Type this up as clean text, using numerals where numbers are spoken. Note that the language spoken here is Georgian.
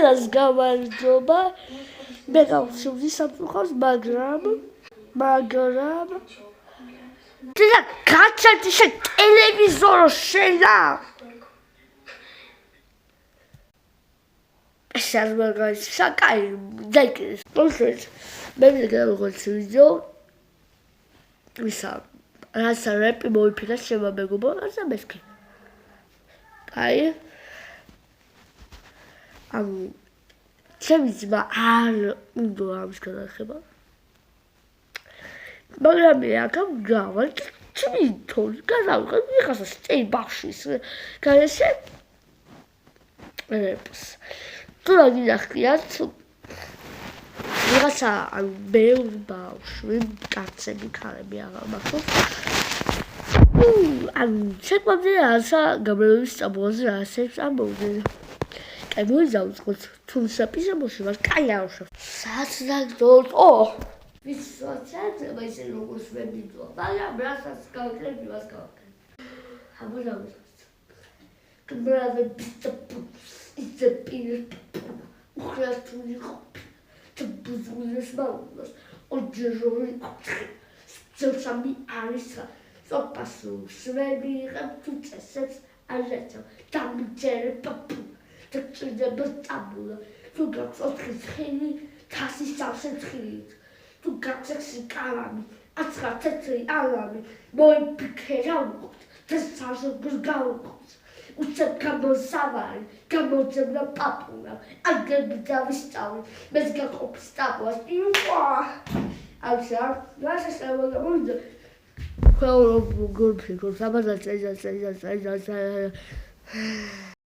ყველას გამარჯობა. მე გავხსოვდი სამწუხაროს, მაგრამ და გაჩერდი შენ ტელევიზორო შენა. შარბაგაის შაკაი დაიქეს. პროცეს მე მიგავიღოთ ვიდეო. ვისა რაცა რეპი მოიფიქრა შემამეგობო, რაცა მესკი. აი ჩემი ძმა არ უნდა ამის განახება. მაგრამ მე აქ გავალ თვითონ გადავიღე ვიღაცა სტეი ბახშის გარეშე რეპს. თუ რა გინახიათ ვიღაცა ბევრი ბავშვი კაცები ქალები აღარ მახსოვს. შეკვამდე რაცა გამრევლების წამოაზე რასაც ამბობდნენ. კაი მოიზავწყოთ თუმცა პიჟამაში ვარ კაი აუშავ. საცდაგდოთ ვისვაცეთ ისე როგორც მე მიდვა. მაგრამ რასაც გავაკეთებ იმას გავაკეთებ. აბოლავთ. კბრაზე ისე პირ უხრასტული ბუზულის ბაუს ოჯეროი ზოშამი არის სოპასუ შვედი ხებ თუ წესებს აჟეცო დამიჯერე პაპუ დაწიდება ტაბულა თუ გაწოთხის ხილი თასის სავსე თხილით თუ გაწექსი კალამი აცხრა თეთრი ალამი მოიფიქერა უყოთ და საზოგს გავუყოთ უცებ გამოსავალი გამოძებნა პაპუნა აგები დავისწავლი მეც გაყოფის ტაბუას იუა აუშა რაშა შემოგამონდა ხოლო გორფი გორსაბაზა წეჟა